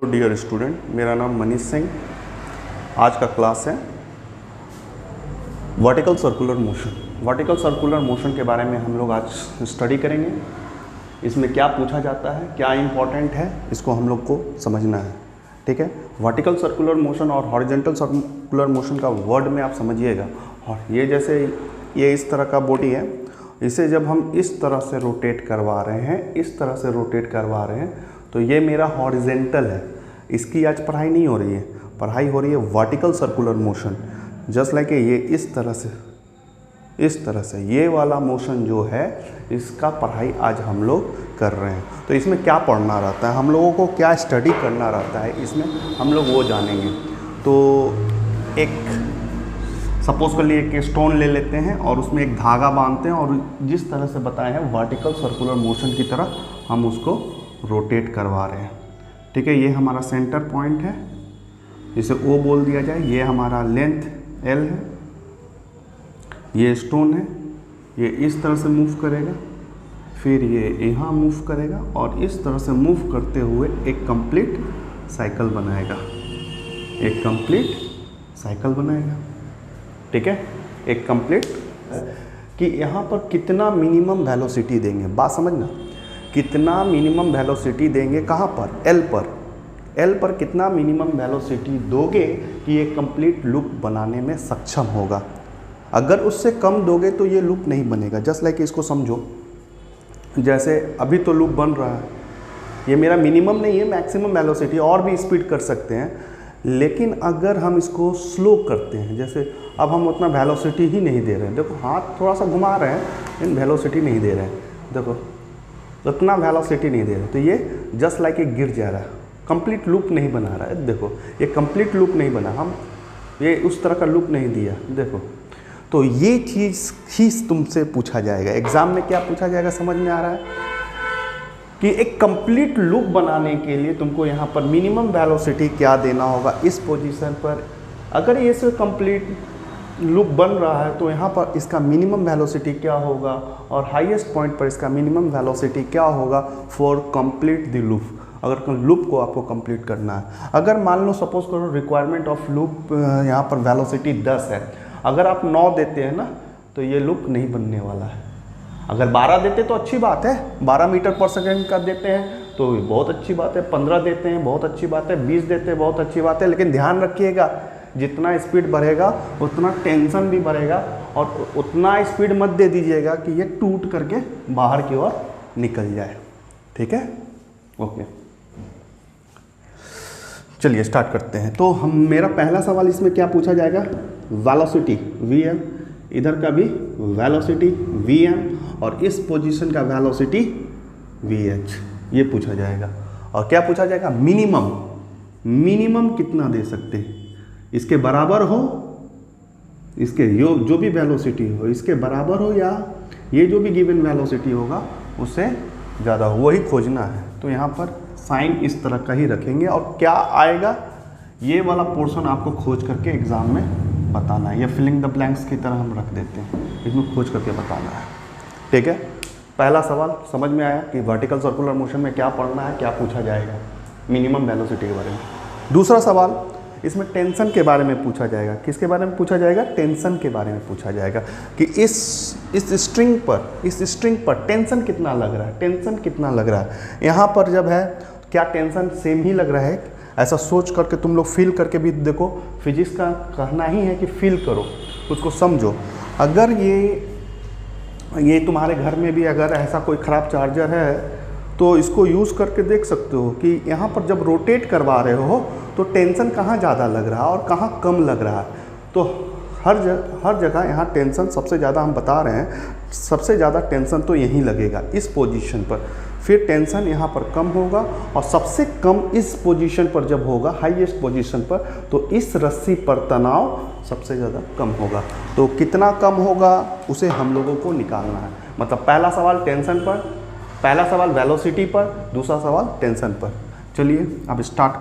Dear student, मेरा नाम मनीष सिंह। आज का क्लास है vertical circular motion. Vertical circular motion के बारे में हम लोग आज स्टडी करेंगे। इसमें क्या पूछा जाता है, क्या इंपॉर्टेंट है, इसको हम लोग को समझना है। ठीक है, वर्टिकल सर्कुलर मोशन और हॉरिजॉन्टल सर्कुलर मोशन का वर्ड में आप समझिएगा। और ये जैसे ये इस तरह का बॉडी है, इसे जब हम इस तरह से रोटेट करवा रहे हैं, इस तरह से रोटेट करवा रहे हैं, तो ये मेरा हॉरिजेंटल है। इसकी आज पढ़ाई नहीं हो रही है, पढ़ाई हो रही है vertical circular motion. Just like ये इस तरह से ये वाला मोशन जो है, इसका पढ़ाई आज हम लोग कर रहे हैं। तो इसमें क्या पढ़ना रहता है, हम लोगों को क्या स्टडी करना रहता है, इसमें हम लोग वो जानेंगे। तो एक सपोज कर लिए एक स्टोन ले लेते हैं और उसमें एक धागा बांधते हैं और जिस तरह से बताए हैं वर्टिकल सर्कुलर मोशन की तरह हम उसको रोटेट करवा रहे हैं। ठीक है, ये हमारा सेंटर पॉइंट है, जिसे O बोल दिया जाए। ये हमारा लेंथ L है, ये स्टोन है, ये इस तरह से मूव करेगा, फिर ये यहाँ मूव करेगा और इस तरह से मूव करते हुए एक कंप्लीट साइकिल बनाएगा, एक कंप्लीट साइकिल बनाएगा। ठीक है, एक कंप्लीट कि यहाँ पर कितना मिनिमम वेलोसिटी देंगे, बात समझना। कितना मिनिमम वेलोसिटी देंगे, कहाँ पर, L पर कितना मिनिमम वेलोसिटी दोगे कि ये कंप्लीट लूप बनाने में सक्षम होगा। अगर उससे कम दोगे तो ये लूप नहीं बनेगा। जस्ट लाइक इसको समझो, जैसे अभी तो लूप बन रहा है, ये मेरा मिनिमम नहीं है, मैक्सिमम वेलोसिटी, और भी स्पीड कर सकते हैं। लेकिन अगर हम इसको स्लो करते हैं, जैसे अब हम उतना वेलोसिटी ही नहीं दे रहे हैं, देखो हाथ थोड़ा सा घुमा रहे हैं लेकिन वेलोसिटी नहीं दे रहे हैं, देखो उतना वेलोसिटी नहीं दे रहे, तो ये जस्ट लाइक ये गिर जा रहा है, कंप्लीट लूप नहीं बना रहा है। देखो ये कंप्लीट लूप नहीं बना, हम ये उस तरह का लूप नहीं दिया, देखो। तो ये चीज़ ही तुमसे पूछा जाएगा एग्ज़ाम में। क्या पूछा जाएगा समझ में आ रहा है कि एक कंप्लीट लूप बनाने के लिए तुमको यहाँ पर मिनिमम वेलोसिटी क्या देना होगा इस पोजीशन पर। अगर ये से कंप्लीट लूप बन रहा है तो यहाँ पर इसका मिनिमम वेलोसिटी क्या होगा और हाईएस्ट पॉइंट पर इसका मिनिमम वेलोसिटी क्या होगा फॉर कंप्लीट द लूप, अगर लूप को आपको कंप्लीट करना है। अगर मान लो सपोज करो रिक्वायरमेंट ऑफ लूप यहाँ पर वेलोसिटी 10 है, अगर आप 9 देते हैं ना तो ये लूप नहीं बनने वाला है। अगर 12 देते तो अच्छी बात है, 12 मीटर पर सेकेंड का देते हैं तो बहुत अच्छी बात है, 15 देते हैं बहुत अच्छी बात है, 20 देते हैं बहुत अच्छी बात है। लेकिन ध्यान रखिएगा, जितना स्पीड बढ़ेगा उतना टेंशन भी बढ़ेगा, और उतना स्पीड मत दे दीजिएगा कि ये टूट करके बाहर की ओर निकल जाए। ठीक है, ओके, चलिए स्टार्ट करते हैं। तो मेरा पहला सवाल इसमें क्या पूछा जाएगा, वेलोसिटी Vm, इधर का भी वेलोसिटी Vm और इस पोजीशन का वेलोसिटी Vh, ये पूछा जाएगा। और क्या पूछा जाएगा, मिनिमम कितना दे सकते हैं, इसके बराबर हो, इसके जो भी वेलोसिटी हो इसके बराबर हो, या ये जो भी गिवन वेलोसिटी होगा उससे ज़्यादा हो, वही खोजना है। तो यहाँ पर साइन इस तरह का ही रखेंगे और क्या आएगा ये वाला पोर्शन आपको खोज करके एग्ज़ाम में बताना है। ये फिलिंग द ब्लैंक्स की तरह हम रख देते हैं, इसमें खोज करके बताना है। ठीक है, पहला सवाल समझ में आया कि वर्टिकल सर्कुलर मोशन में क्या पढ़ना है, क्या पूछा जाएगा, मिनिमम वेलोसिटी के बारे में। दूसरा सवाल इसमें टेंशन के बारे में पूछा जाएगा। किसके बारे में पूछा जाएगा, टेंशन के बारे में पूछा जाएगा कि इस स्ट्रिंग पर टेंशन कितना लग रहा है, टेंशन कितना लग रहा है। यहाँ पर जब है क्या टेंशन सेम ही लग रहा है, ऐसा सोच करके तुम लोग फील करके भी देखो। फिजिक्स का कहना ही है कि फील करो, उसको समझो। अगर ये तुम्हारे घर में भी अगर ऐसा कोई ख़राब चार्जर है तो इसको यूज़ करके देख सकते हो कि यहाँ पर जब रोटेट करवा रहे हो तो टेंशन कहाँ ज़्यादा लग रहा है और कहाँ कम लग रहा है। तो हर जगह यहाँ टेंशन सबसे ज़्यादा हम बता रहे हैं, सबसे ज़्यादा टेंशन तो यहीं लगेगा इस पोजीशन पर, फिर टेंशन यहाँ पर कम होगा और सबसे कम इस पोजीशन पर जब होगा, हाईएस्ट पोजीशन पर, तो इस रस्सी पर तनाव सबसे ज़्यादा कम होगा। तो कितना कम होगा उसे हम लोगों को निकालना है। मतलब पहला सवाल टेंशन पर, पहला सवाल वेलोसिटी पर, दूसरा सवाल टेंशन पर। चलिए अब स्टार्ट